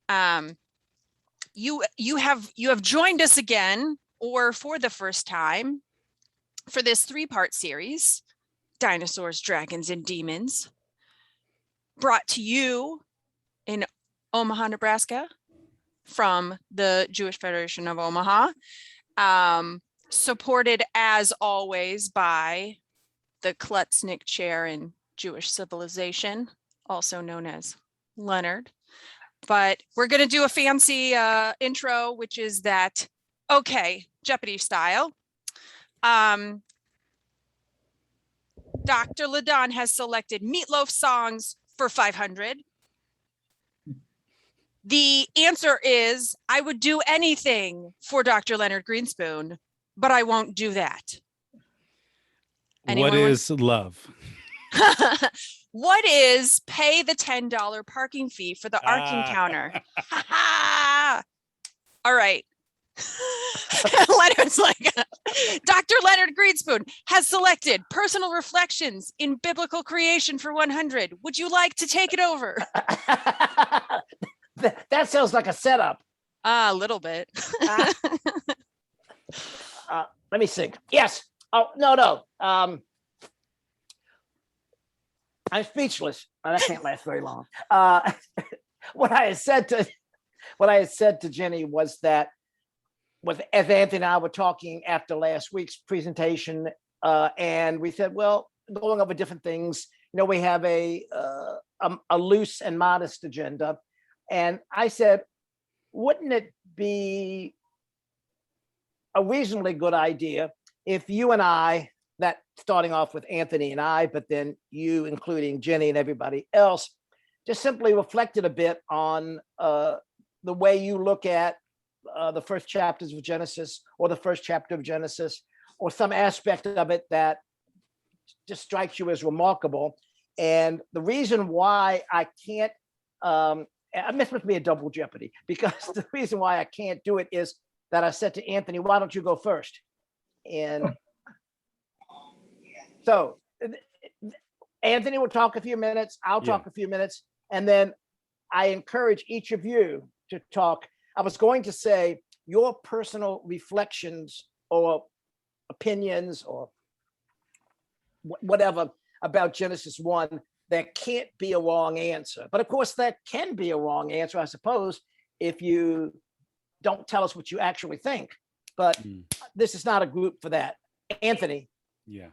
um, you have joined us again, or for the first time, for this 3-part series, Dinosaurs, Dragons, and Demons, brought to you in Omaha, Nebraska, from the Jewish Federation of Omaha, supported as always by the Klutznick Chair in Jewish Civilization, also known as Leonard. But we're going to do a fancy intro, which is that, okay, Jeopardy style. Dr. LaDonne has selected Meatloaf songs for 500. The answer is, I would do anything for Dr. Leonard Greenspoon, but I won't do that. What is love? What is pay the $10 parking fee for the arcing counter? All right. Leonard's like, Dr. Leonard Greenspoon has selected Personal Reflections in Biblical Creation for 100. Would you like to take it over? That sounds like a setup. A little bit. Let me think. Yes. Oh, no. I'm speechless. That can't last very long. What I had said to Jenny was that, as Anthony and I were talking after last week's presentation, and we said, well, going over different things, we have a loose and modest agenda. And I said, wouldn't it be a reasonably good idea if you and I, that starting off with Anthony and I, but then you, including Jenny and everybody else, just simply reflected a bit on the way you look at the first chapters of Genesis, or the first chapter of Genesis, or some aspect of it that just strikes you as remarkable. And the reason why I can't, this must be a double jeopardy, because the reason why I can't do it is that I said to Anthony, why don't you go first? And so Anthony will talk a few minutes, I'll talk a few minutes, and then I encourage each of you to talk. I was going to say your personal reflections or opinions or whatever about Genesis 1. There can't be a wrong answer. But of course, there can be a wrong answer, I suppose, if you don't tell us what you actually think. But this is not a group for that. Anthony. Yeah.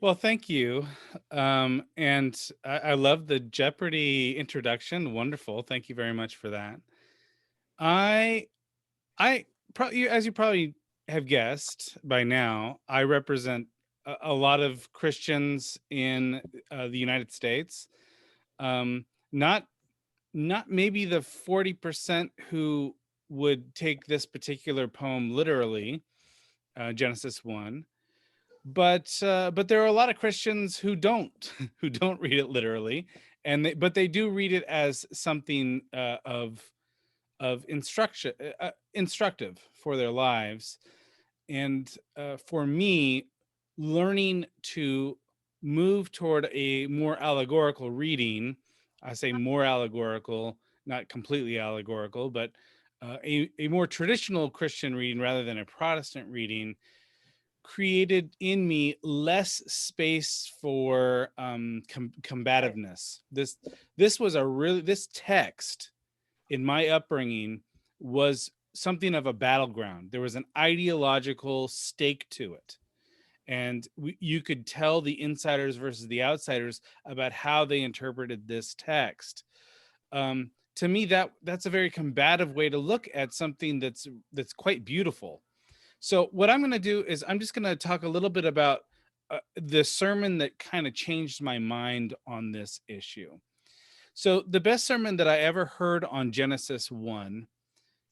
Well, thank you. And I love the Jeopardy introduction. Wonderful. Thank you very much for that. I probably, as you probably have guessed by now, I represent a lot of Christians in the United States. Not maybe the 40% who would take this particular poem literally, Genesis 1. But there are a lot of Christians who don't read it literally, but they do read it as something of instructive for their lives. And for me, learning to move toward a more allegorical reading, I say more allegorical, not completely allegorical, but a more traditional Christian reading rather than a Protestant reading, created in me less space for combativeness. This text in my upbringing was something of a battleground. There was an ideological stake to it. And you could tell the insiders versus the outsiders about how they interpreted this text. To me, that's a very combative way to look at something that's quite beautiful. So what I'm going to do is I'm just going to talk a little bit about the sermon that kind of changed my mind on this issue. So the best sermon that I ever heard on Genesis 1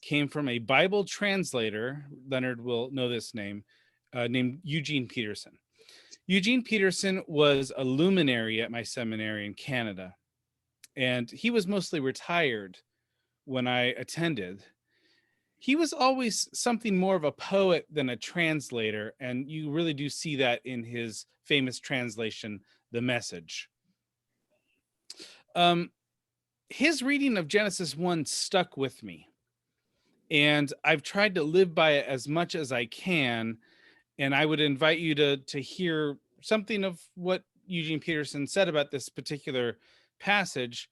came from a Bible translator, Leonard will know this name, named Eugene Peterson. Eugene Peterson was a luminary at my seminary in Canada, and he was mostly retired when I attended. He was always something more of a poet than a translator, and you really do see that in his famous translation, The Message. his reading of Genesis 1 stuck with me. And I've tried to live by it as much as I can. And I would invite you to hear something of what Eugene Peterson said about this particular passage.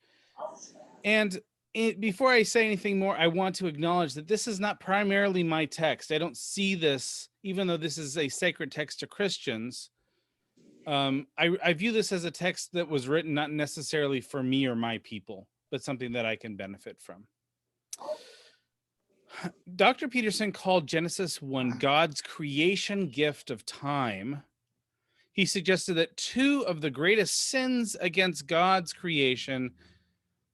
And before I say anything more, I want to acknowledge that this is not primarily my text. I don't see this, even though this is a sacred text to Christians. I view this as a text that was written not necessarily for me or my people, but something that I can benefit from. Dr. Peterson called Genesis 1 God's creation gift of time. He suggested that two of the greatest sins against God's creation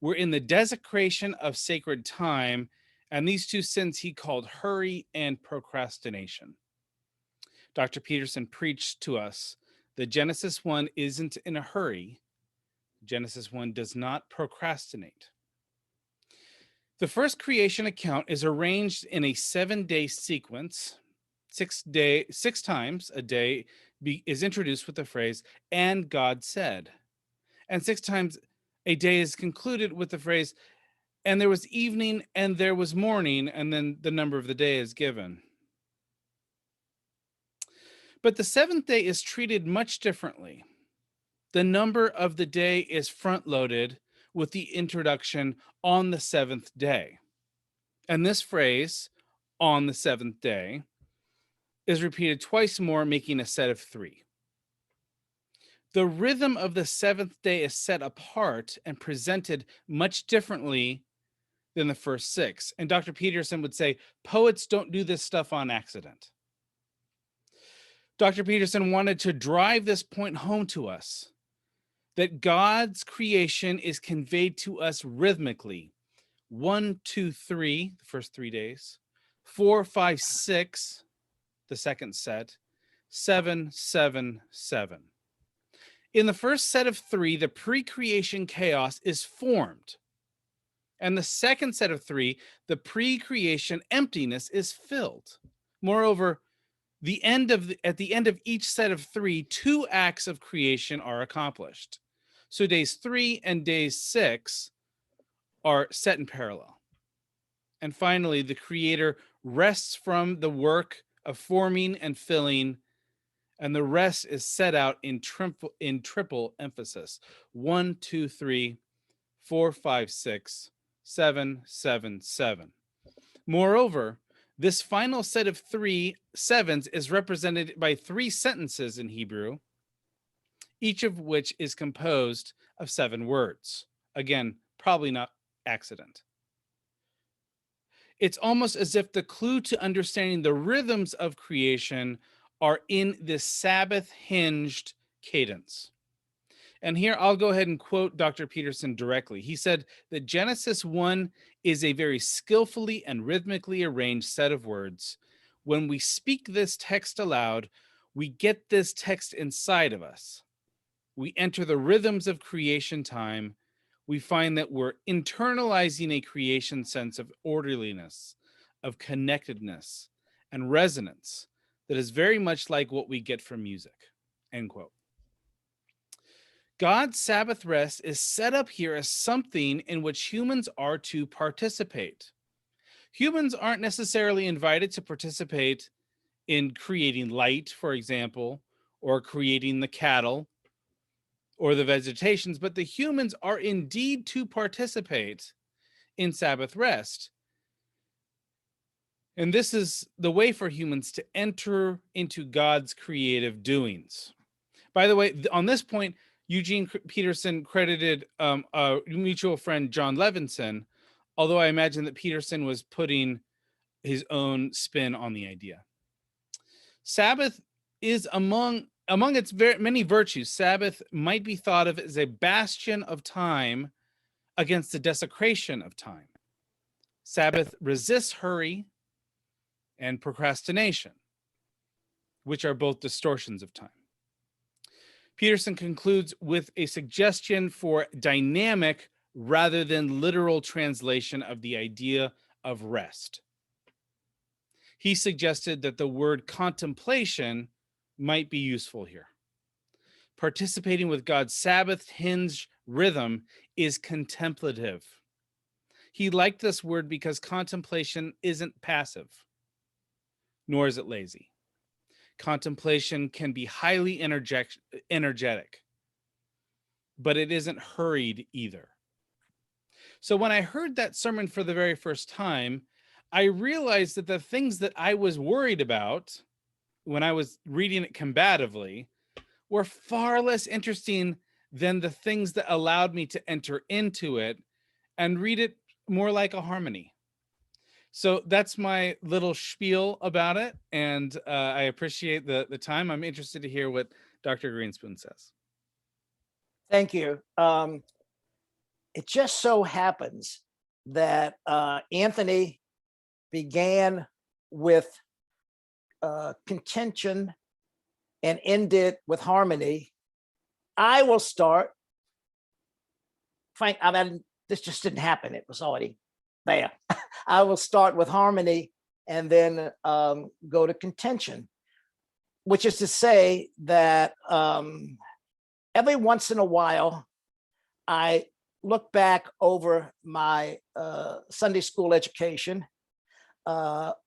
were in the desecration of sacred time, and these two sins he called hurry and procrastination. Dr. Peterson preached to us that Genesis 1 isn't in a hurry. Genesis 1 does not procrastinate. The first creation account is arranged in a 7-day sequence. 6 times a day is introduced with the phrase, "and God said." And 6 times a day is concluded with the phrase, "and there was evening and there was morning," and then the number of the day is given. But the 7th day is treated much differently. The number of the day is front-loaded with the introduction "on the 7th day." And this phrase, "on the 7th day," is repeated twice more, making a set of 3. The rhythm of the 7th day is set apart and presented much differently than the first 6. And Dr. Peterson would say, poets don't do this stuff on accident. Dr. Peterson wanted to drive this point home to us, that God's creation is conveyed to us rhythmically. 1, 2, 3, the first 3 days. 4, 5, 6, the second set. 7, 7, 7. In the first set of 3, the pre-creation chaos is formed. And the second set of 3, the pre-creation emptiness is filled. Moreover, at the end of each set of 3, 2 acts of creation are accomplished. So days 3 and days 6 are set in parallel. And finally, the Creator rests from the work of forming and filling, and the rest is set out in triple emphasis. 1, 2, 3, 4, 5, 6, 7, 7, 7. Moreover, this final set of 3 sevens is represented by 3 sentences in Hebrew, each of which is composed of 7 words. Again, probably not accident. It's almost as if the clue to understanding the rhythms of creation are in this Sabbath-hinged cadence. And here I'll go ahead and quote Dr. Peterson directly. He said that Genesis 1 is a very skillfully and rhythmically arranged set of words. When we speak this text aloud, we get this text inside of us. We enter the rhythms of creation time. We find that we're internalizing a creation sense of orderliness, of connectedness, and resonance that is very much like what we get from music, end quote. God's Sabbath rest is set up here as something in which humans are to participate. Humans aren't necessarily invited to participate in creating light, for example, or creating the cattle or the vegetations, but the humans are indeed to participate in Sabbath rest. And this is the way for humans to enter into God's creative doings. By the way, on this point, Eugene Peterson credited a mutual friend, John Levinson, although I imagine that Peterson was putting his own spin on the idea. Sabbath is among its many virtues. Sabbath might be thought of as a bastion of time against the desecration of time. Sabbath resists hurry and procrastination, which are both distortions of time. Peterson concludes with a suggestion for dynamic rather than literal translation of the idea of rest. He suggested that the word contemplation might be useful here. Participating with God's Sabbath-hinged rhythm is contemplative. He liked this word because contemplation isn't passive, nor is it lazy. Contemplation can be highly energetic, but it isn't hurried either. So when I heard that sermon for the very first time, I realized that the things that I was worried about when I was reading it combatively were far less interesting than the things that allowed me to enter into it and read it more like a harmony. So that's my little spiel about it. And I appreciate the time. I'm interested to hear what Dr. Greenspoon says. Thank you. It just so happens that Anthony began with contention and ended with harmony. I will start. Frank, I mean, this just didn't happen. It was already there. I will start with harmony and then go to contention, which is to say that every once in a while, I look back over my Sunday school education,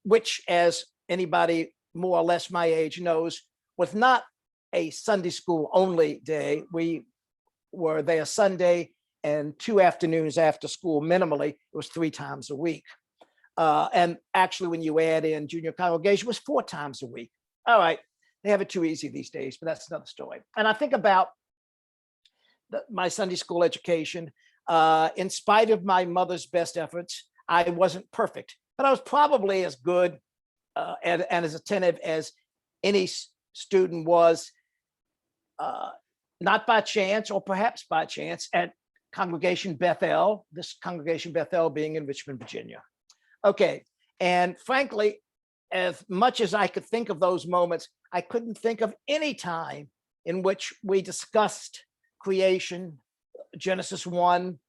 which, as anybody more or less my age knows, was not a Sunday school only day. We were there Sunday and 2 afternoons after school minimally. It was 3 times a week. And actually, when you add in junior congregation, it was 4 times a week. All right, they have it too easy these days, but that's another story. And I think about my Sunday school education. In spite of my mother's best efforts, I wasn't perfect, but I was probably as good and as attentive as any student was, not by chance or perhaps by chance, at Congregation Bethel, this Congregation Bethel being in Richmond, Virginia. Okay, and frankly, as much as I could think of those moments, I couldn't think of any time in which we discussed creation, Genesis 1,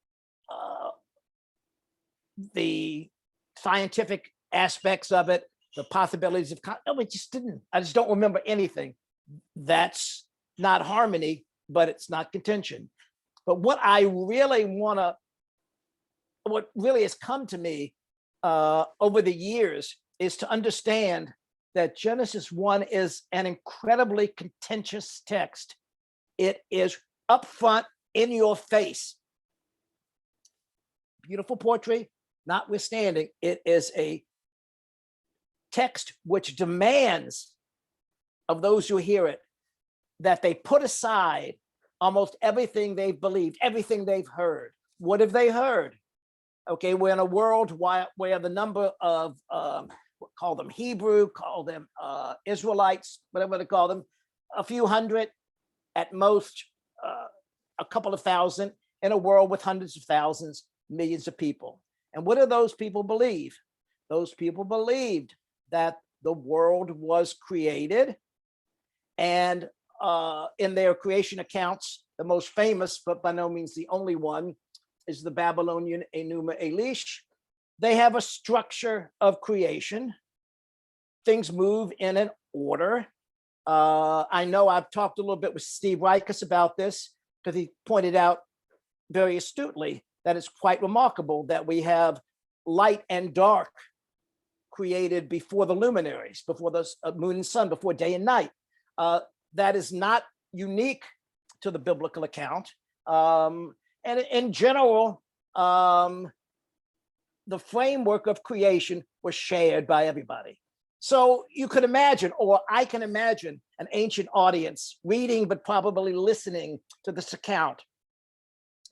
the scientific aspects of it, the possibilities of, no, we just didn't. I just don't remember anything. That's not harmony, but it's not contention. But what I really want to, what really has come to me over the years is to understand that Genesis 1 is an incredibly contentious text. It is upfront, in your face. Beautiful poetry, notwithstanding, it is a text which demands of those who hear it that they put aside almost everything they've believed, everything they've heard. What have they heard? Okay, we're in a world where the number of, call them Hebrew, call them Israelites, whatever they call them, a few hundred, at most a couple of thousand, in a world with hundreds of thousands, millions of people. And what do those people believe? Those people believed that the world was created, and in their creation accounts, the most famous, but by no means the only one, is the Babylonian Enuma Elish. They have a structure of creation. Things move in an order. I know I've talked a little bit with Steve Reikus about this, because he pointed out very astutely that it's quite remarkable that we have light and dark created before the luminaries, before the moon and sun, before day and night. That is not unique to the biblical account. And in general, the framework of creation was shared by everybody. So you could imagine, or I can imagine, an ancient audience reading, but probably listening to this account.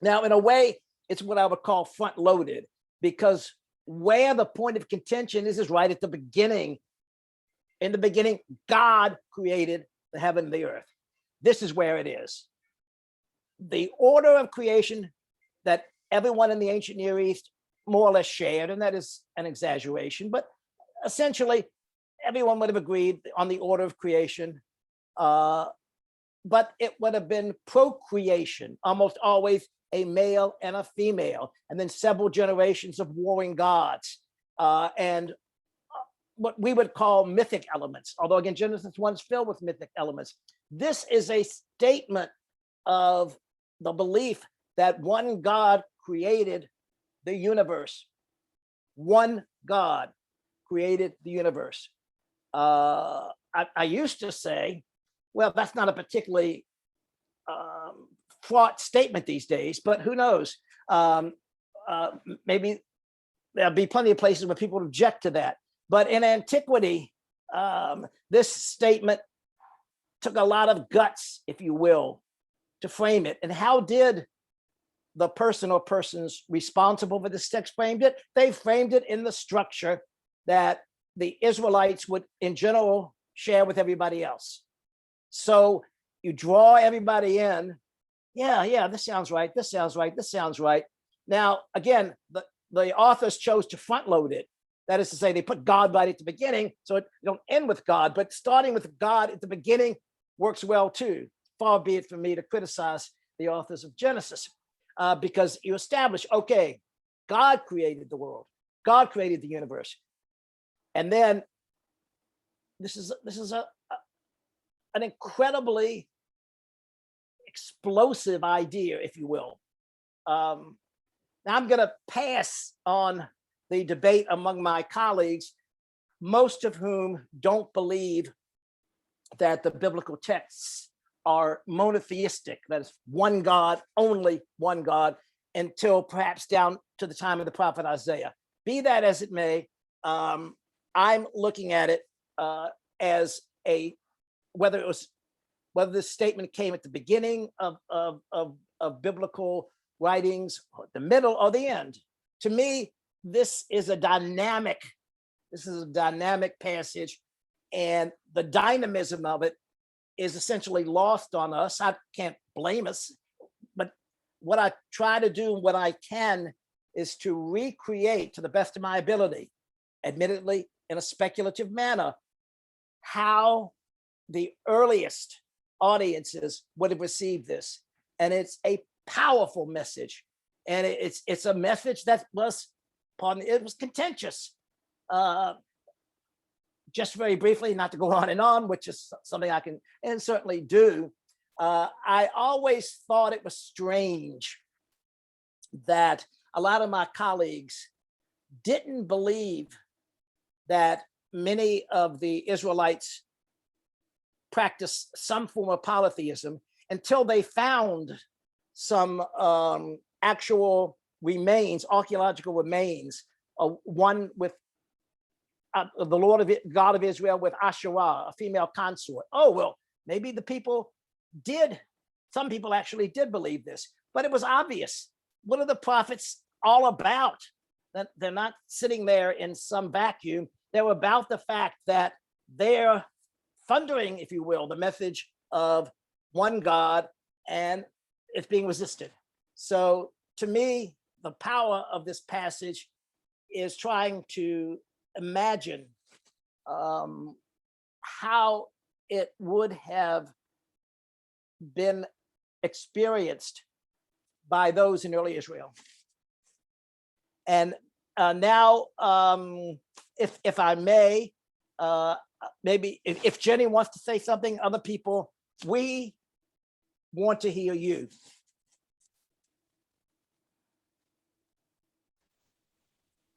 Now, in a way, it's what I would call front loaded, because where the point of contention is right at the beginning. In the beginning, God created the heaven and the earth. This is where it is. The order of creation that everyone in the ancient Near East more or less shared, and that is an exaggeration, but essentially everyone would have agreed on the order of creation, but it would have been procreation, almost always a male and a female, and then several generations of warring gods, and what we would call mythic elements, although again, Genesis 1 is filled with mythic elements. This is a statement of the belief that one God created the universe. One God created the universe. I used to say, well, that's not a particularly fraught statement these days, but who knows? Maybe there'll be plenty of places where people object to that. But in antiquity, this statement took a lot of guts, if you will, to frame it. And how did the person or persons responsible for this text framed it? They framed it in the structure that the Israelites would, in general, share with everybody else. So you draw everybody in. Yeah, this sounds right. This sounds right. This sounds right. Now, again, the authors chose to front load it. That is to say, they put God right at the beginning, so it don't end with God, but starting with God at the beginning works well too. Far be it from me to criticize the authors of Genesis, because you establish, okay, God created the world, God created the universe, and then this is an incredibly explosive idea, if you will. Now I'm going to pass on the debate among my colleagues, most of whom don't believe that the biblical texts are monotheistic, that is one God, only one God, until perhaps down to the time of the prophet Isaiah. Be that as it may, I'm looking at it as whether this statement came at the beginning of biblical writings, the middle or the end. To me, this is a dynamic passage, and the dynamism of it is essentially lost on us. I can't blame us, but what I try to do, what I can, is to recreate to the best of my ability, admittedly in a speculative manner, how the earliest audiences would have received this. And it's a powerful message, and it's a message that was, it was contentious. Just very briefly, not to go on and on, which is something I can and certainly do. I always thought it was strange that a lot of my colleagues didn't believe that many of the Israelites practiced some form of polytheism until they found some actual remains, archaeological remains, one with the Lord of God of Israel with Asherah, a female consort. Oh, well, maybe some people actually did believe this, but it was obvious. What are the prophets all about? That they're not sitting there in some vacuum. They're about the fact that they're thundering, if you will, the message of one God, and it's being resisted. So to me, the power of this passage is trying to imagine how it would have been experienced by those in early Israel. And now, if I may, maybe if Jenny wants to say something, other people, we want to hear you.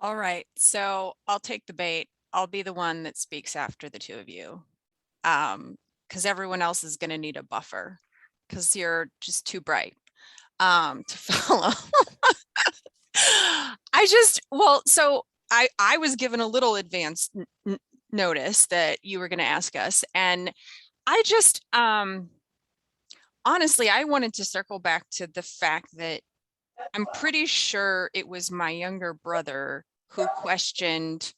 All right, so I'll take the bait. I'll be the one that speaks after the two of you, because everyone else is going to need a buffer because you're just too bright to follow. So I was given a little advance notice that you were going to ask us, and I just honestly, I wanted to circle back to the fact that I'm pretty sure it was my younger brother who questioned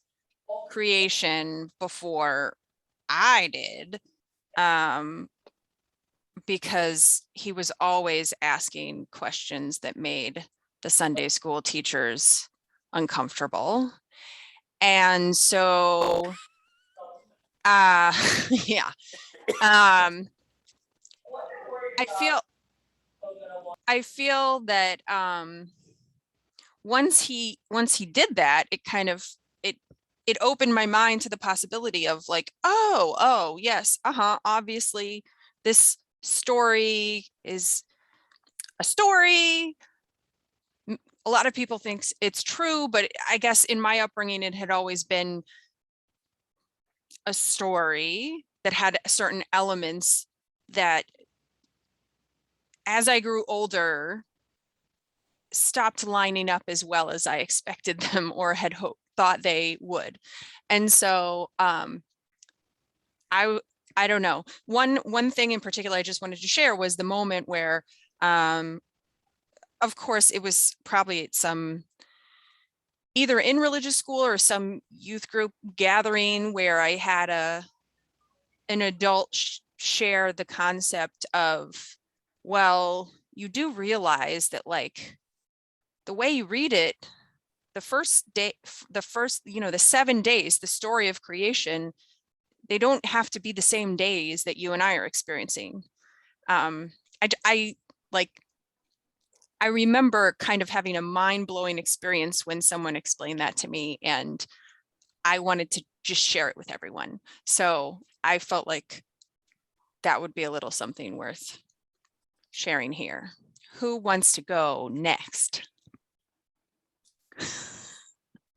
creation before I did, because he was always asking questions that made the Sunday school teachers uncomfortable. And so, yeah, I feel that once he did that, it kind of it opened my mind to the possibility of like, oh yes, obviously this story is a story, a lot of people think it's true, but I guess in my upbringing, it had always been a story that had certain elements that, as I grew older, stopped lining up as well as I expected them or had thought they would. And so I don't know. One thing in particular I just wanted to share was the moment where, of course, it was probably some either in religious school or some youth group gathering where I had an adult share the concept of, well, you do realize that like the way you read it, the first, the 7 days, the story of creation, they don't have to be the same days that you and I are experiencing. I remember kind of having a mind-blowing experience when someone explained that to me, and I wanted to just share it with everyone. So I felt like that would be a little something worth sharing here. Who wants to go next?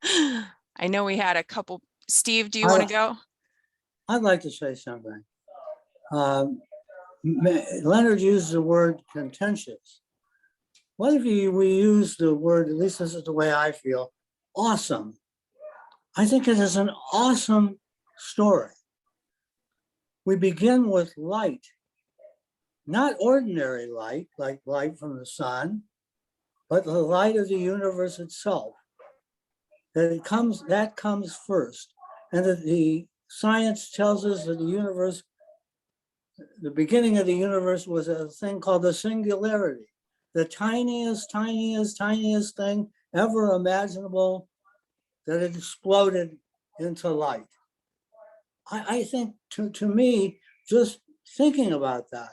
I know we had a couple. Steve, do you want to go? I'd like to say something. Leonard used the word contentious. What if we use the word, at least this is the way I feel, awesome? I think it is an awesome story. We begin with light, not ordinary light, like light from the sun, but the light of the universe itself. That comes first. And that the science tells us that the universe, the beginning of the universe was a thing called the singularity. The tiniest thing ever imaginable, that it exploded into light. I think to me, just thinking about that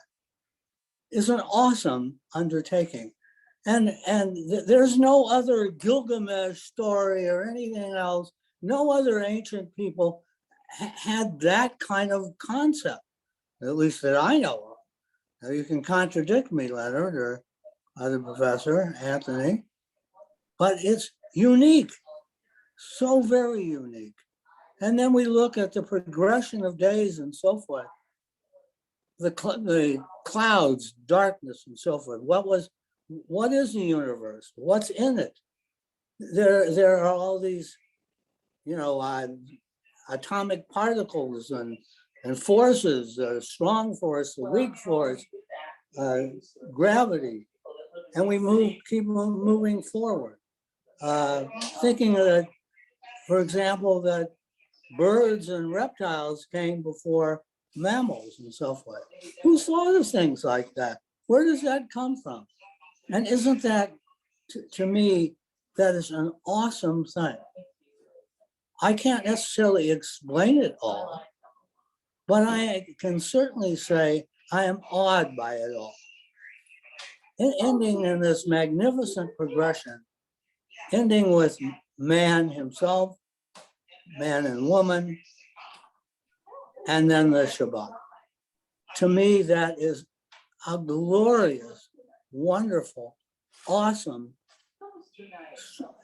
is an awesome undertaking. And there's no other Gilgamesh story or anything else. No other ancient people had that kind of concept, at least that I know of. Now you can contradict me, Leonard, or other professor, Anthony, but it's unique, so very unique. And then we look at the progression of days and so forth, the clouds, darkness, and so forth. What is the universe? What's in it? There are all these, atomic particles and forces, strong force, the weak force, gravity, and we keep moving forward. Thinking that, for example, that birds and reptiles came before mammals and so forth. Who thought of things like that? Where does that come from? And isn't that, to me, that is an awesome thing. I can't necessarily explain it all, but I can certainly say I am awed by it all. Ending in this magnificent progression, ending with man himself, man and woman, and then the Shabbat. To me, that is a glorious, wonderful, awesome.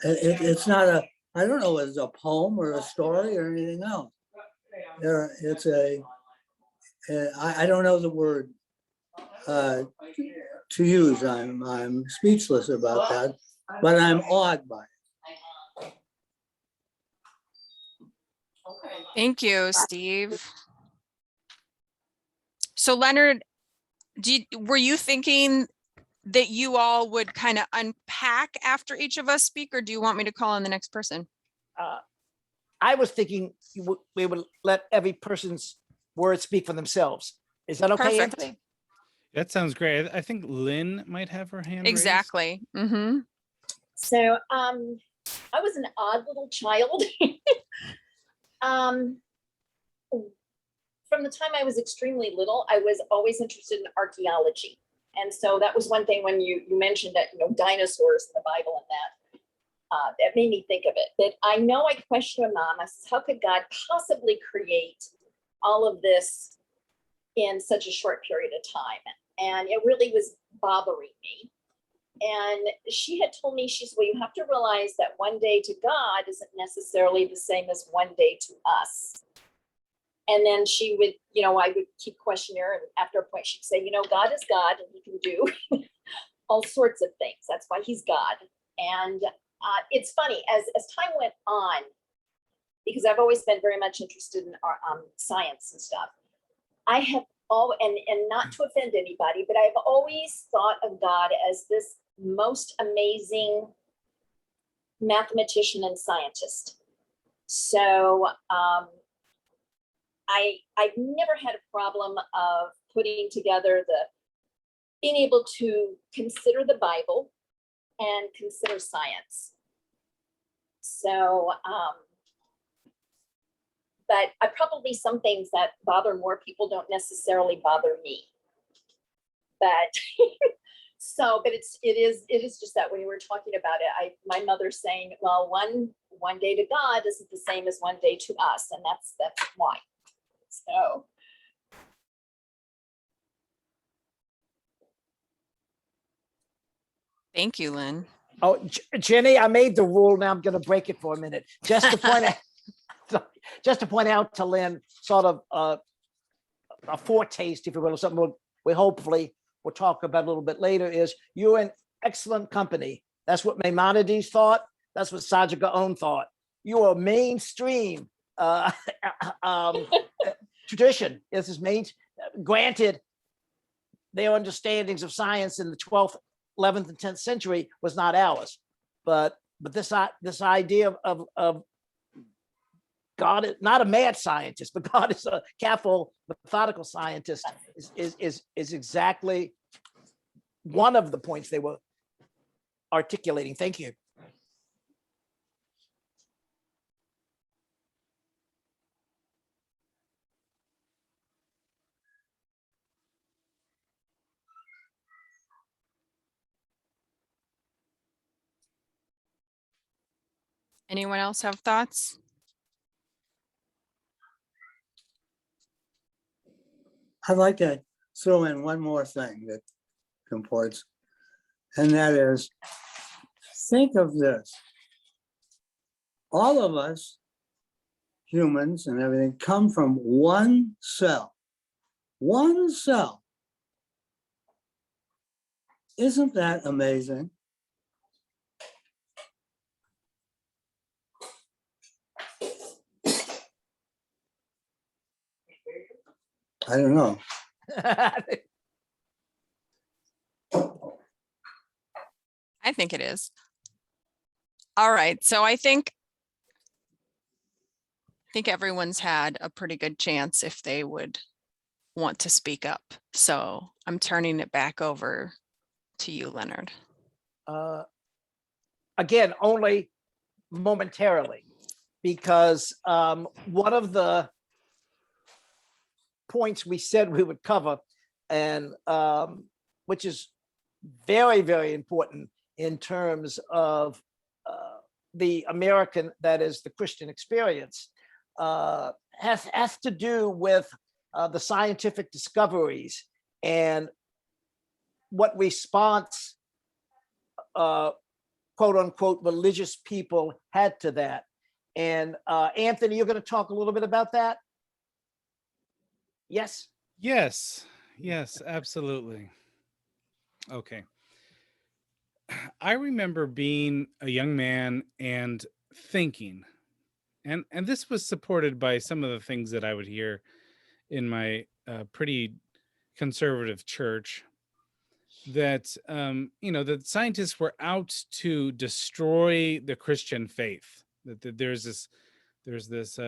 It's not I don't know if it's a poem or a story or anything else. I don't know the word to use. I'm speechless about that, but I'm awed by it. Thank you, Steve. So Leonard, were you thinking that you all would kind of unpack after each of us speak, or do you want me to call on the next person? I was thinking we would let every person's words speak for themselves. Is that okay, Perfect. Anthony? That sounds great. I think Lynn might have her hand raised. Exactly. Mm-hmm. So I was an odd little child. From the time I was extremely little, I was always interested in archaeology. And so that was one thing when you mentioned that, dinosaurs in the Bible and that made me think of it. But I know I questioned my mom. I said, how could God possibly create all of this in such a short period of time? And it really was bothering me. And she had told me, she said, well, you have to realize that one day to God isn't necessarily the same as one day to us. And then she would, I would keep questioning her. And after a point, she'd say, God is God and he can do all sorts of things. That's why he's God. And it's funny, as time went on, because I've always been very much interested in science and stuff. I have and not to offend anybody, but I've always thought of God as this most amazing mathematician and scientist. So I've never had a problem of putting together being able to consider the Bible and consider science. So, but probably some things that bother more people don't necessarily bother me. But but it is just that when you were talking about it, my mother's saying, well, one day to God isn't the same as one day to us, and that's why. So. Thank you, Lynn. Oh, Jenny, I made the rule. Now I'm going to break it for a minute, just to point out to Lynn, sort of a foretaste, if you will, of something we hopefully we'll talk about a little bit later. Is you're in excellent company. That's what Maimonides thought. That's what Saja Gaon thought. You are mainstream tradition. This is granted. Their understandings of science in the 12th, 11th, and 10th century was not ours, but this idea of God is not a mad scientist, but God is a careful, methodical scientist is exactly one of the points they were articulating. Thank you. Anyone else have thoughts? I'd like to throw in one more thing that comports, and that is, think of this. All of us, humans and everything, come from one cell. One cell. Isn't that amazing? I don't know. I think it is. All right, so I think everyone's had a pretty good chance if they would want to speak up. So I'm turning it back over to you, Leonard. Again, only momentarily, because one of the points we said we would cover, and which is very, very important in terms of the American, that is the Christian experience, has to do with the scientific discoveries and what response quote unquote religious people had to that. And Anthony, you're going to talk a little bit about that? Yes. Yes, absolutely. Okay. I remember being a young man and thinking, and this was supported by some of the things that I would hear in my pretty conservative church, that that scientists were out to destroy the Christian faith. That there's this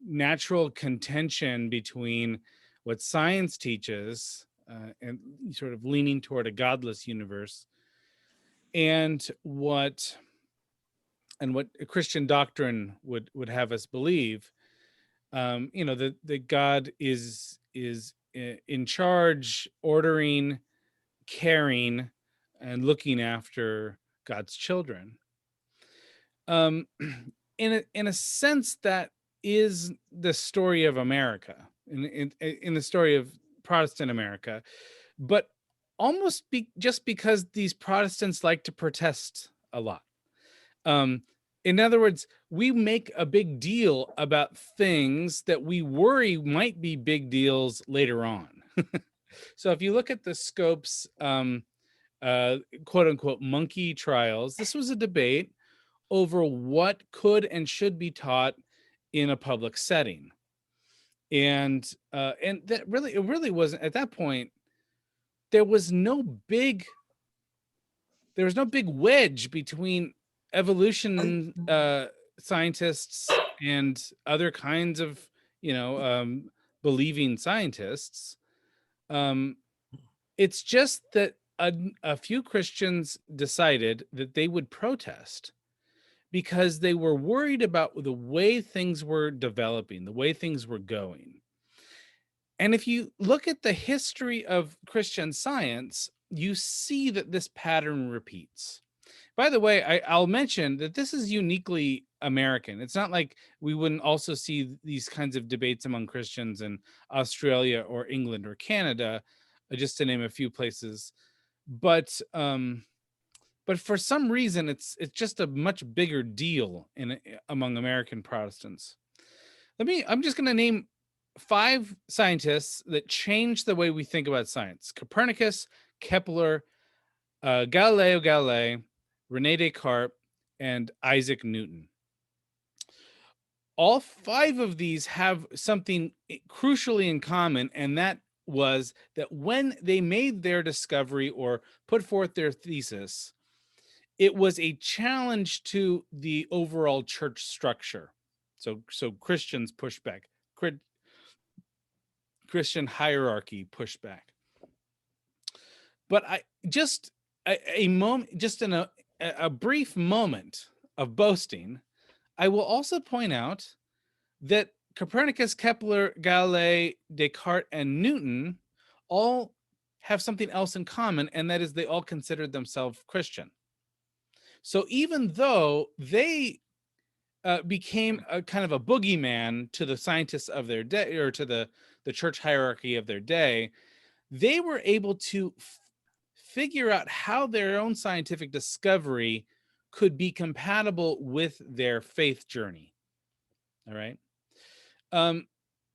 natural contention between what science teaches and sort of leaning toward a godless universe, and what a Christian doctrine would have us believe. That God is in charge, ordering, caring, and looking after God's children. In a sense, that is the story of America, in the story of Protestant America. But just because these Protestants like to protest a lot. In other words, we make a big deal about things that we worry might be big deals later on. So if you look at the Scopes, quote unquote, monkey trials, this was a debate over what could and should be taught in a public setting. And that it really wasn't, at that point, there was no big wedge between evolution scientists and other kinds of, believing scientists. It's just that a few Christians decided that they would protest because they were worried about the way things were developing, the way things were going. And if you look at the history of Christian Science, you see that this pattern repeats. By the way, I'll mention that this is uniquely American. It's not like we wouldn't also see these kinds of debates among Christians in Australia or England or Canada, just to name a few places. But for some reason, it's just a much bigger deal among American Protestants. I'm just going to name 5 scientists that changed the way we think about science: Copernicus, Kepler, Galileo Galilei, Rene Descartes, and Isaac Newton. All 5 of these have something crucially in common, and that was that when they made their discovery or put forth their thesis, it was a challenge to the overall church structure. So Christians pushed back. Christian hierarchy pushed back. But in a brief moment of boasting, I will also point out that Copernicus, Kepler, Galilei, Descartes, and Newton all have something else in common, and that is they all considered themselves Christian. So even though they became a kind of a boogeyman to the scientists of their day, or to the church hierarchy of their day, they were able to figure out how their own scientific discovery could be compatible with their faith journey. All right.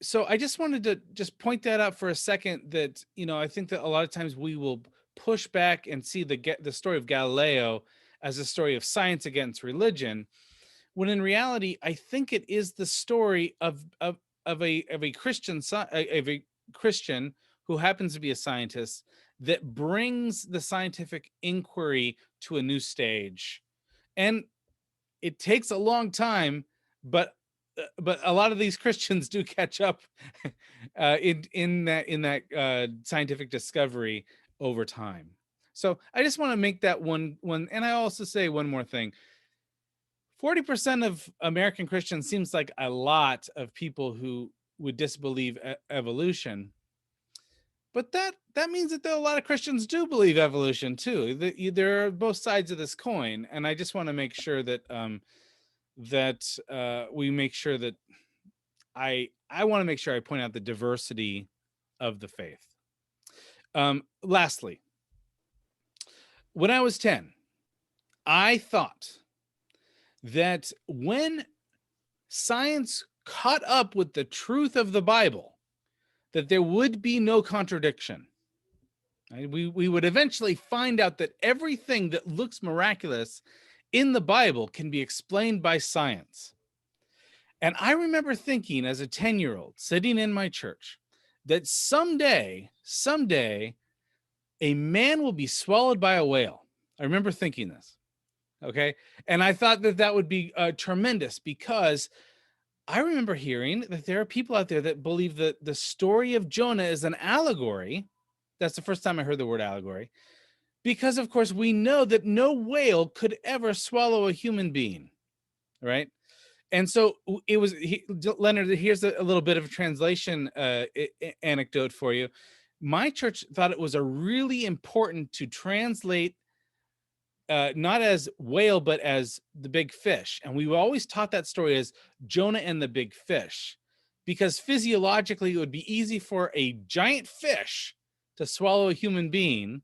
So I just wanted to just point that out for a second, that, I think that a lot of times we will push back and see the story of Galileo as a story of science against religion, when in reality, I think it is the story of a Christian who happens to be a scientist that brings the scientific inquiry to a new stage. And it takes a long time, but a lot of these Christians do catch up in that scientific discovery over time. So I just want to make that one, and I also say one more thing. 40% of American Christians seems like a lot of people who would disbelieve evolution. But that means that a lot of Christians do believe evolution too. There are both sides of this coin, and I just want to make sure that we make sure that I want to make sure I point out the diversity of the faith. Lastly, when I was 10, I thought that when science caught up with the truth of the Bible, that there would be no contradiction. We would eventually find out that everything that looks miraculous in the Bible can be explained by science. And I remember thinking as a 10-year-old sitting in my church that someday, a man will be swallowed by a whale. I remember thinking this. Okay. And I thought that would be tremendous, because I remember hearing that there are people out there that believe that the story of Jonah is an allegory. That's the first time I heard the word allegory, because of course we know that no whale could ever swallow a human being. Right. And so it was, Leonard, here's a little bit of a translation anecdote for you. My church thought it was really important to translate not as whale, but as the big fish. And we always taught that story as Jonah and the big fish, because physiologically it would be easy for a giant fish to swallow a human being,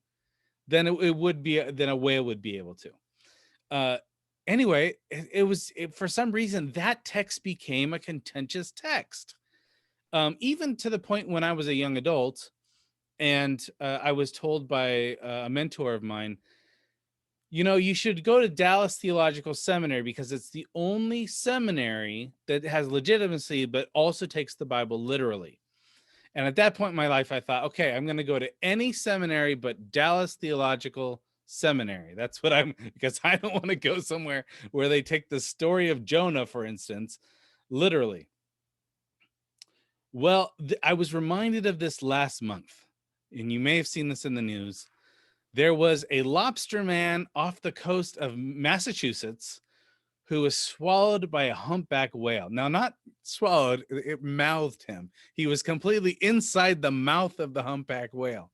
then it would be, then a whale would be able to. Anyway, for some reason that text became a contentious text, even to the point when I was a young adult, and I was told by a mentor of mine, you know, you should go to Dallas Theological Seminary because it's the only seminary that has legitimacy, but also takes the Bible literally. And at that point in my life, I thought, okay, I'm going to go to any seminary but Dallas Theological Seminary. That's what because I don't want to go somewhere where they take the story of Jonah, for instance, literally. Well, I was reminded of this last month, and you may have seen this in the news. There was a lobster man off the coast of Massachusetts who was swallowed by a humpback whale. Now, not swallowed, it mouthed him. He was completely inside the mouth of the humpback whale,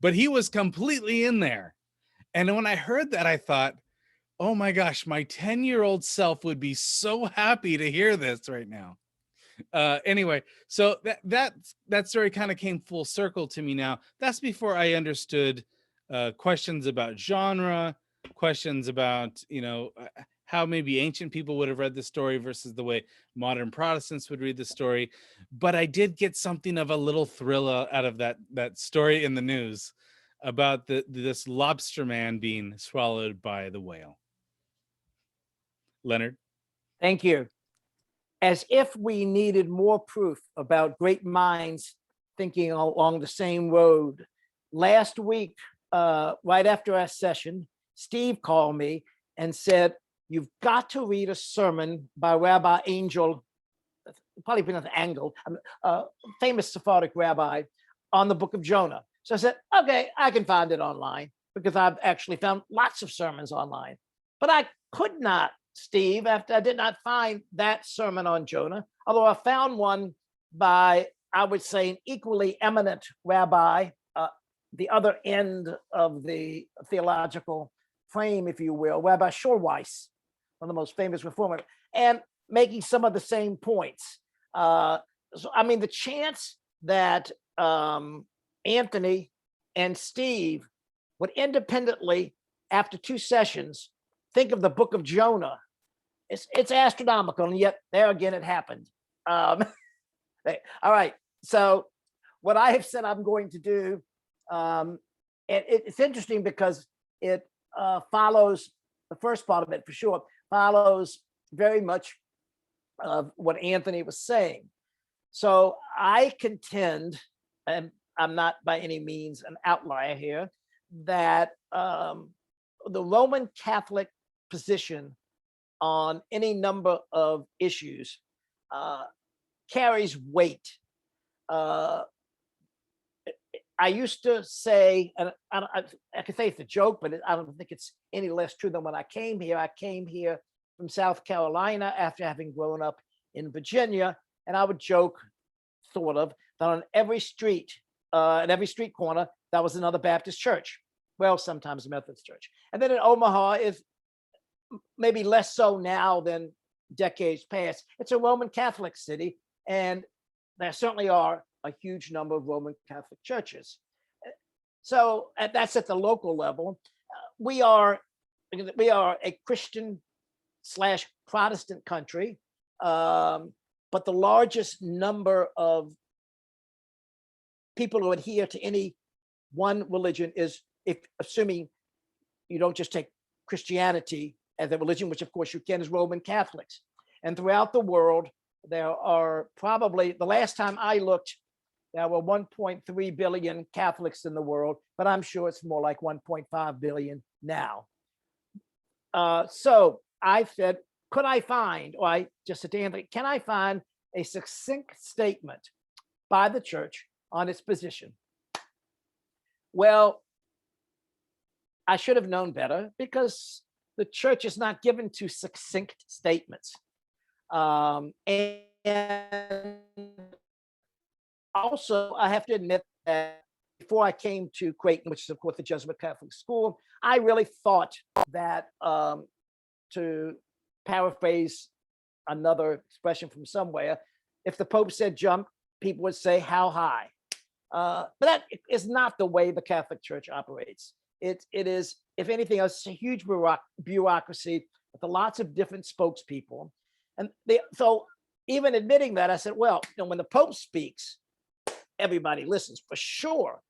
but he was completely in there. And when I heard that, I thought, oh my gosh, my 10-year-old self would be so happy to hear this right now. Anyway, so that story kind of came full circle to me now. That's before I understood questions about genre, questions about, you know, how maybe ancient people would have read the story versus the way modern Protestants would read the story. But I did get something of a little thrill out of that story in the news about this lobster man being swallowed by the whale. Leonard? Thank you. As if we needed more proof about great minds thinking along the same road. Last week, right after our session, Steve called me and said, you've got to read a sermon by Rabbi Angel, probably pronounced Angle, famous Sephardic rabbi, on the book of Jonah. So I said, okay, I can find it online because I've actually found lots of sermons online. But I could not, Steve, after I did not find that sermon on Jonah, although I found one by, I would say, an equally eminent rabbi, the other end of the theological frame, if you will, Rabbi Schorweiss, one of the most famous reformers, and making some of the same points. So, I mean, the chance that Anthony and Steve would independently, after 2 sessions, think of the book of Jonah, it's astronomical, and yet there again it happened. All right, so what I have said I'm going to do, it's interesting because it follows, the first part of it for sure, follows very much of what Anthony was saying. So I contend, and I'm not by any means an outlier here, that the Roman Catholic position on any number of issues carries weight. I used to say, and I can say it's a joke, but I don't think it's any less true than when I came here. I came here from South Carolina after having grown up in Virginia, and I would joke, sort of, that on every street, at every street corner, that was another Baptist church. Well, sometimes a Methodist church. And then in Omaha is maybe less so now than decades past. It's a Roman Catholic city, and there certainly are a huge number of Roman Catholic churches. So that's at the local level. We are a Christian / Protestant country, but the largest number of people who adhere to any one religion is, if assuming you don't just take Christianity as a religion, which of course you can, is Roman Catholics. And throughout the world, there are probably, the last time I looked, there were 1.3 billion Catholics in the world, but I'm sure it's more like 1.5 billion now. So I said, could I find, or I just said to Anthony, can I find a succinct statement by the church on its position? Well, I should have known better, because the church is not given to succinct statements. And also, I have to admit that before I came to Creighton, which is of course the Jesuit Catholic school, I really thought that, to paraphrase another expression from somewhere, if the Pope said jump, people would say how high. But that is not the way the Catholic Church operates. It is, if anything else, a huge bureaucracy with lots of different spokespeople. And so even admitting that, I said, well, when the Pope speaks, everybody listens for sure.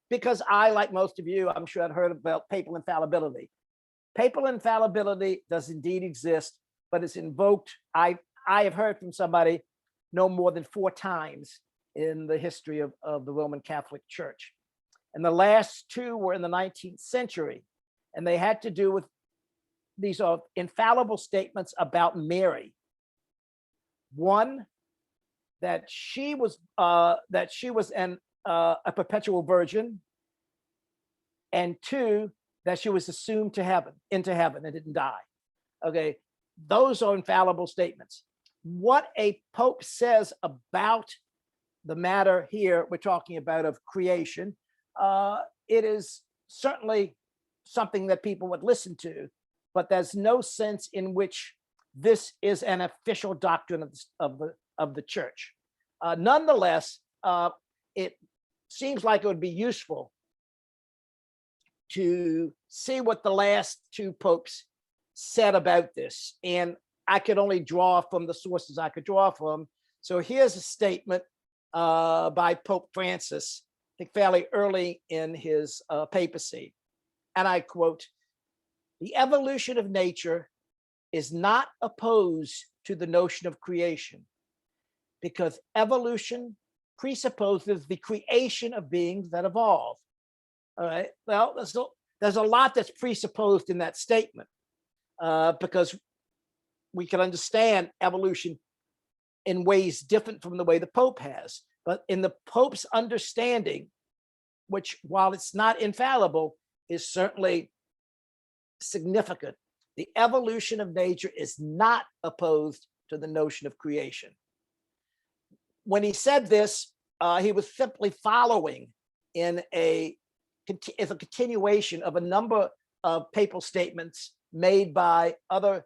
Because I, like most of you, I'm sure I'd heard about papal infallibility. Papal infallibility does indeed exist, but it's invoked. I have heard from somebody no more than 4 times in the history of the Roman Catholic Church. And the last 2 were in the 19th century. And they had to do with, these are infallible statements about Mary. One, that she was a perpetual virgin, and 2, that she was assumed to heaven, into heaven, and didn't die. Okay, those are infallible statements. What a pope says about the matter here we're talking about of creation, it is certainly something that people would listen to, but there's no sense in which this is an official doctrine of the church. Nonetheless, it seems like it would be useful to see what the last 2 popes said about this. And I could only draw from the sources I could draw from. So here's a statement by Pope Francis, I think fairly early in his papacy. And I quote, "The evolution of nature is not opposed to the notion of creation, because evolution presupposes the creation of beings that evolve." All right, well, there's a lot that's presupposed in that statement, because we can understand evolution in ways different from the way the Pope has. But in the Pope's understanding, which, while it's not infallible, is certainly significant, the evolution of nature is not opposed to the notion of creation. When he said this, he was simply following in a continuation of a number of papal statements made by other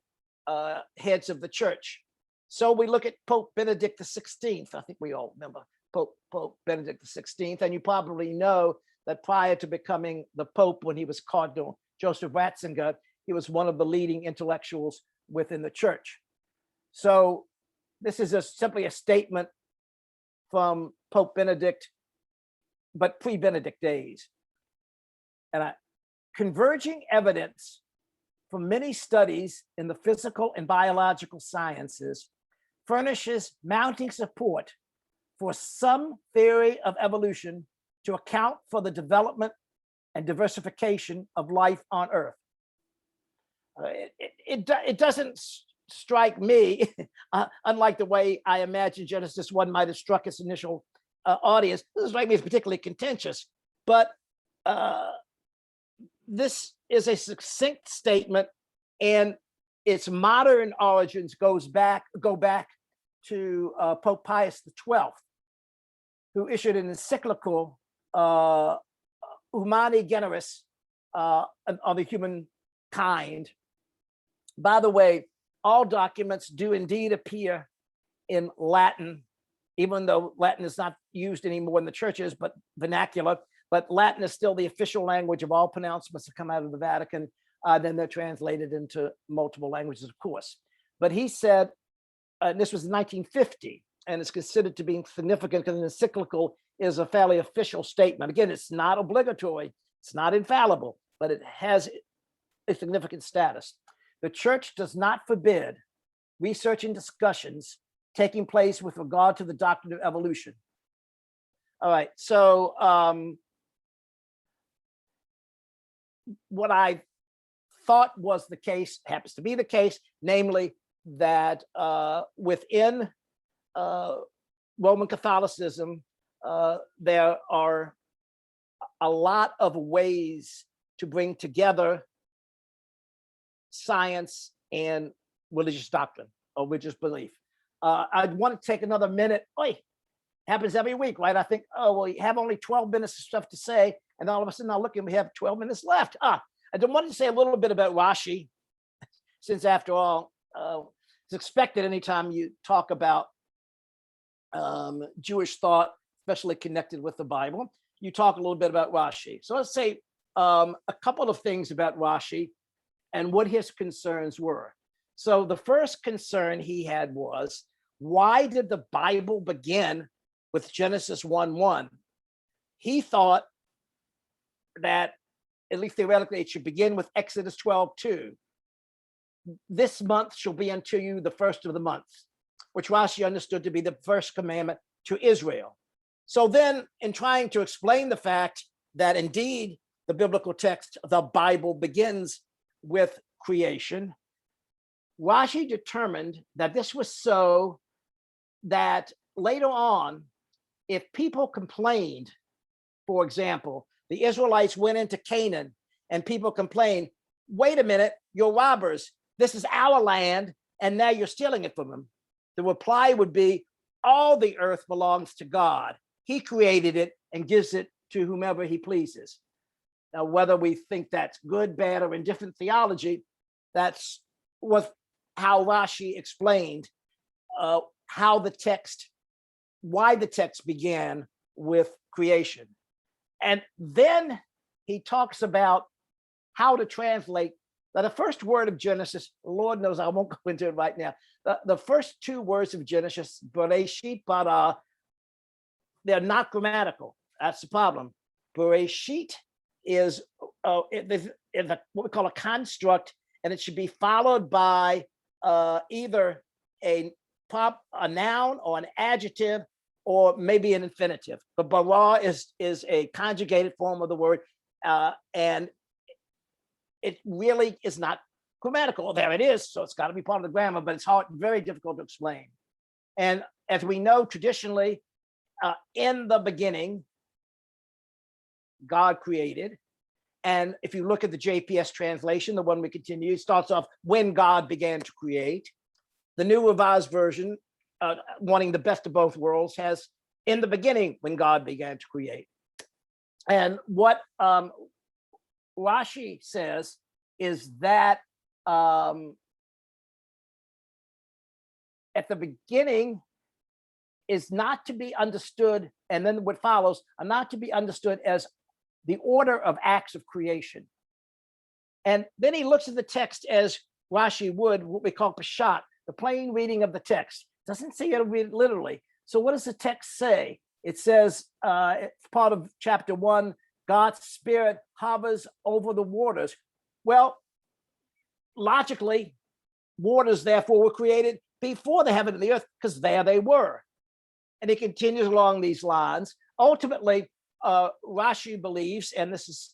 heads of the church. So we look at Pope Benedict XVI. I think we all remember Pope Benedict XVI, and you probably know that prior to becoming the Pope, when he was Cardinal Joseph Ratzinger, he was one of the leading intellectuals within the church. So this is simply a statement from Pope Benedict, but pre-Benedict days. And converging evidence from many studies in the physical and biological sciences furnishes mounting support for some theory of evolution to account for the development and diversification of life on Earth. It doesn't strike me, unlike the way I imagine Genesis 1 might have struck its initial audience, it doesn't strike me as particularly contentious, but this is a succinct statement, and its modern origins go back to Pope Pius XII, who issued an encyclical, Humani Generis, on the humankind. By the way, all documents do indeed appear in Latin, even though Latin is not used anymore in the churches, but vernacular. But Latin is still the official language of all pronouncements that come out of the Vatican. Then they're translated into multiple languages, of course. But he said, and this was in 1950, and it's considered to be significant because an encyclical is a fairly official statement. Again, it's not obligatory, it's not infallible, but it has a significant status. The church does not forbid research and discussions taking place with regard to the doctrine of evolution. All right, so what I thought was the case happens to be the case, namely that within Roman Catholicism, there are a lot of ways to bring together science and religious doctrine or religious belief. I'd want to take another minute. Happens every week, right? I think, well, we have only 12 minutes of stuff to say, and all of a sudden I look and we have 12 minutes left. I wanted to say a little bit about Rashi, since after all, it's expected anytime you talk about Jewish thought, especially connected with the Bible, you talk a little bit about Rashi. So let's say a couple of things about Rashi and what his concerns were. So the first concern he had was, why did the Bible begin with Genesis 1:1? He thought that, at least theoretically, it should begin with Exodus 12:2. This month shall be unto you the first of the months, which Rashi understood to be the first commandment to Israel. So then, in trying to explain the fact that indeed the biblical text, the Bible, begins with creation, Rashi determined that this was so that later on, if people complained, for example, the Israelites went into Canaan and people complained, wait a minute, you're robbers. This is our land, and now you're stealing it from them. The reply would be, all the earth belongs to God. He created it and gives it to whomever he pleases. Now, whether we think that's good, bad, or indifferent theology, that's what how Rashi explained how the text, why the text began with creation. And then he talks about how to translate. Now, the first word of Genesis, Lord knows I won't go into it right now. The first two words of Genesis, Bereshit, bara, they're not grammatical. That's the problem. Bereshit is what we call a construct, and it should be followed by either a noun or an adjective, or maybe an infinitive. But bara is a conjugated form of the word, and it really is not grammatical. There it is, so it's got to be part of the grammar, but it's hard, very difficult to explain. And as we know traditionally, in the beginning, God created. And if you look at the JPS translation, the one we continue, it starts off, when God began to create. The New Revised Version, wanting the best of both worlds, has in the beginning, when God began to create. And what Rashi says is that at the beginning is not to be understood, and then what follows are not to be understood as the order of acts of creation. And then he looks at the text as Rashi would, what we call Peshat, the plain reading of the text. Doesn't say you to read it literally. So what does the text say? It says, it's part of chapter 1, God's spirit hovers over the waters. Well, logically, waters therefore were created before the heaven and the earth, because there they were. And it continues along these lines. Ultimately, Rashi believes, and this is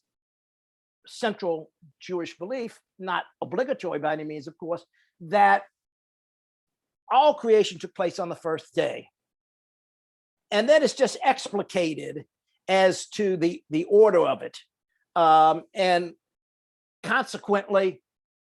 central Jewish belief, not obligatory by any means, of course, that all creation took place on the first day. And then it's just explicated as to the order of it. And consequently,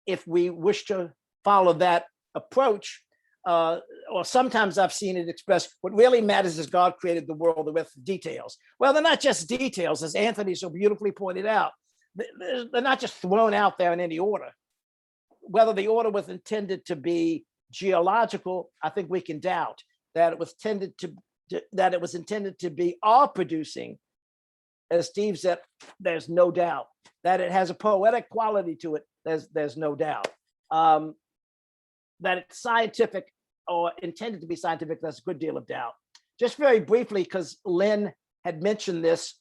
if we wish to follow that approach, or sometimes I've seen it expressed, what really matters is God created the world, the rest of the details. Well, they're not just details, as Anthony so beautifully pointed out. They're not just thrown out there in any order. Whether the order was intended to be geological, I think we can doubt. That it was intended to be all producing, as Steve said, there's no doubt. That it has a poetic quality to it, there's no doubt. That it's scientific or intended to be scientific, there's a good deal of doubt. Just very briefly, because Lynn had mentioned this,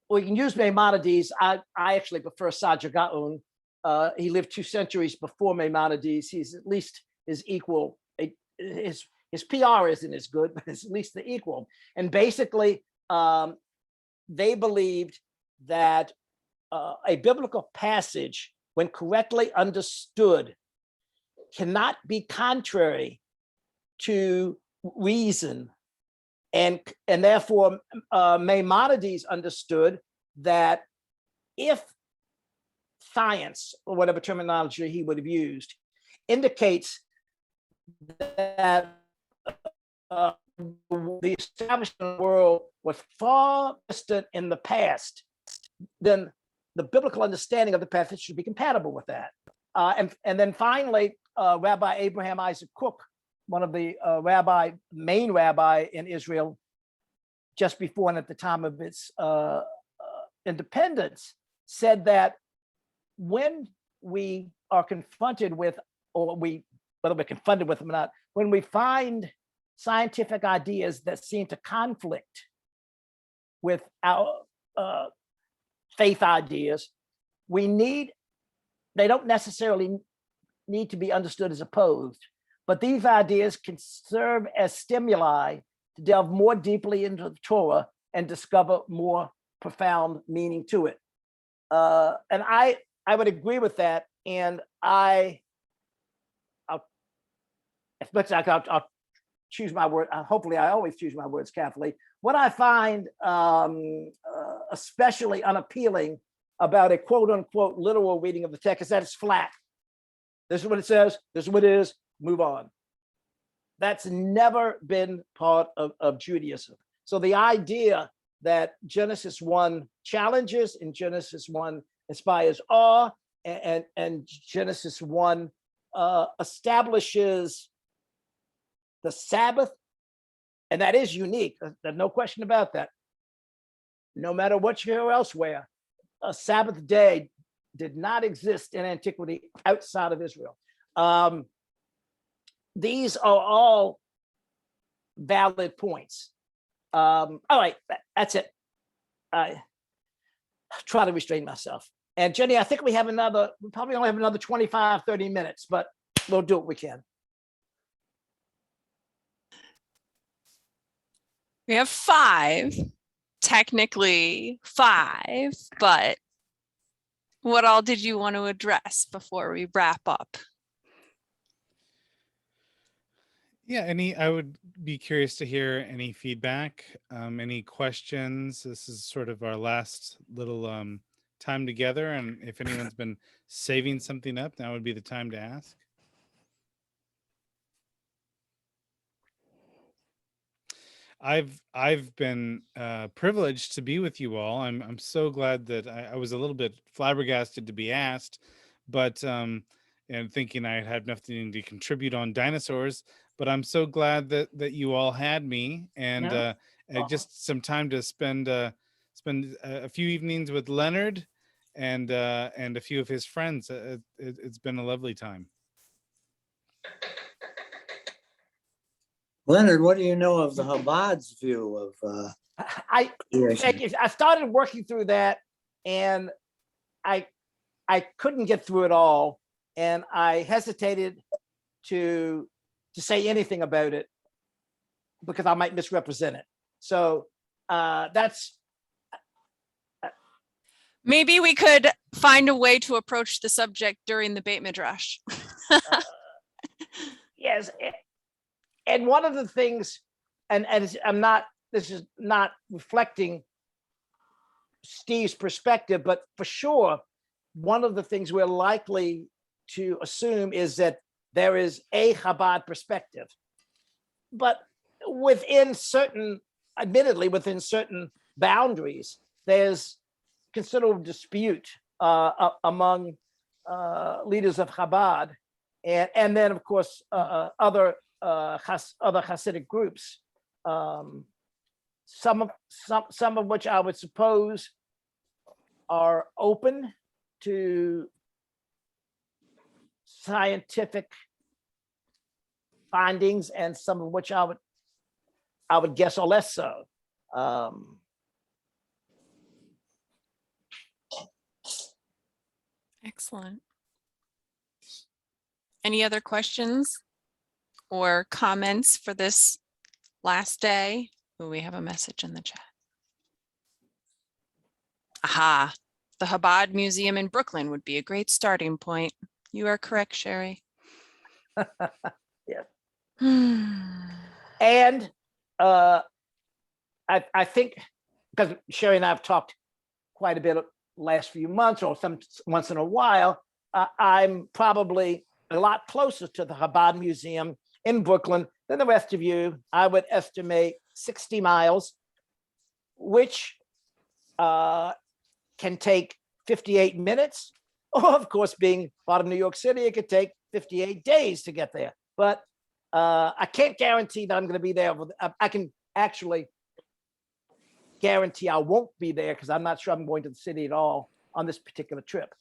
we can use Maimonides. I actually prefer Saja Gaon. He lived 2 centuries before Maimonides. He's at least his equal. His PR isn't as good, but it's at least the equal. And basically, they believed that a biblical passage, when correctly understood, cannot be contrary to reason. And therefore, Maimonides understood that if science, or whatever terminology he would have used, indicates that the establishment world was far distant in the past, then the biblical understanding of the passage should be compatible with that. And then finally, Rabbi Abraham Isaac Cook, one of the main rabbi in Israel, just before and at the time of its independence, said that when we are confronted with, or whether we're confronted with them or not, when we find scientific ideas that seem to conflict with our faith ideas, they don't necessarily need to be understood as opposed, but these ideas can serve as stimuli to delve more deeply into the Torah and discover more profound meaning to it. And I would agree with that. And as much as I'll choose my word, hopefully I always choose my words carefully. What I find especially unappealing about a quote unquote literal reading of the text is that it's flat. This is what it says, this is what it is, move on. That's never been part of Judaism. So the idea that Genesis 1 challenges and Genesis 1 inspires awe, and Genesis 1 establishes the Sabbath, and that is unique. There's no question about that. No matter what you hear elsewhere, a Sabbath day did not exist in antiquity outside of Israel. These are all valid points. All right, that's it. I try to restrain myself. And Jenny, I think we probably only have another 25, 30 minutes, but we'll do what we can. We have 5, technically 5, but what all did you want to address before we wrap up? Yeah, I would be curious to hear any feedback, any questions. This is sort of our last little time together, and if anyone's been saving something up, now would be the time to ask. I've been privileged to be with you all. I'm so glad that I was a little bit flabbergasted to be asked, but and thinking I had nothing to contribute on dinosaurs. But I'm so glad that you all had me, and just some time to spend a few evenings with Leonard and a few of his friends. It's been a lovely time. Leonard, what do you know of the Chabad's view of I creation? I started working through that, and I couldn't get through it all, and I hesitated to say anything about it because I might misrepresent it. So that's Maybe we could find a way to approach the subject during the Beit Midrash. yes. And one of the things, and this is not reflecting Steve's perspective, but for sure, one of the things we're likely to assume is that there is a Chabad perspective, but admittedly within certain boundaries, there's considerable dispute among leaders of Chabad, and then of course other Hasidic groups, some of which I would suppose are open to scientific findings, and some of which I would guess are less so. Excellent. Any other questions or comments for this last day? Oh, we have a message in the chat. Aha, the Chabad Museum in Brooklyn would be a great starting point. You are correct, Sherry. Yeah. And I think, because Sherry and I have talked quite a bit last few months, or once in a while, I'm probably a lot closer to the Chabad Museum in Brooklyn than the rest of you. I would estimate 60 miles, which can take 58 minutes. Or of course, being part of New York City, it could take 58 days to get there. But I can't guarantee that I'm going to be there. I can actually guarantee I won't be there because I'm not sure I'm going to the city at all on this particular trip.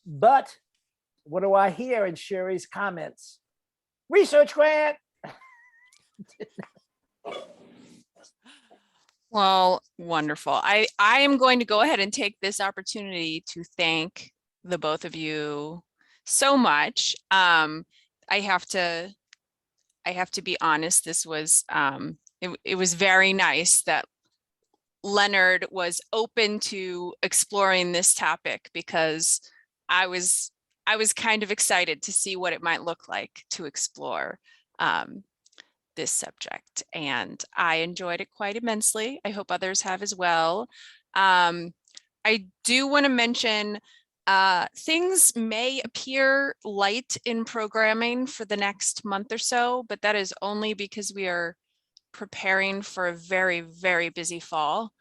But what do I hear in Sherry's comments? Research grant. Well, wonderful. I am going to go ahead and take this opportunity to thank the both of you so much. I have to be honest, this was it was very nice that Leonard was open to exploring this topic, because I was kind of excited to see what it might look like to explore this subject, and I enjoyed it quite immensely. I hope others have as well. I do want to mention things may appear light in programming for the next month or so, but that is only because we are preparing for a very, very busy fall.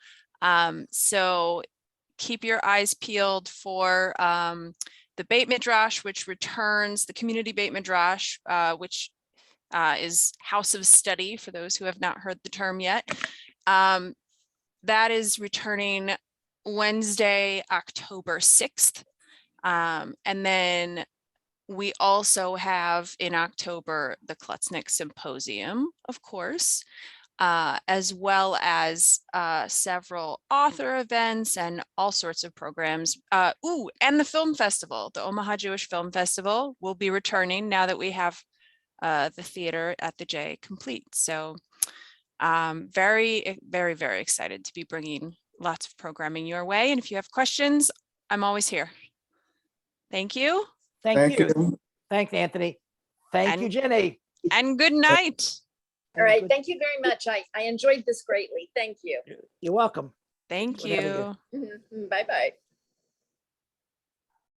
So keep your eyes peeled for the Beit Midrash, which returns, the community Beit Midrash, which is House of Study for those who have not heard the term yet. That is returning Wednesday, October 6th. And then we also have in October the Klutznick Symposium, of course, as well as several author events and all sorts of programs. And the film festival, the Omaha Jewish Film Festival, will be returning now that we have the theater at the J complete. So very, very, very excited to be bringing lots of programming your way. And if you have questions, I'm always here. Thank you. Thank you. Thanks, Anthony. Thank you, Jenny. And good night. All right. Thank you very much. I enjoyed this greatly. Thank you. You're welcome. Thank Have a good- you. Bye-bye.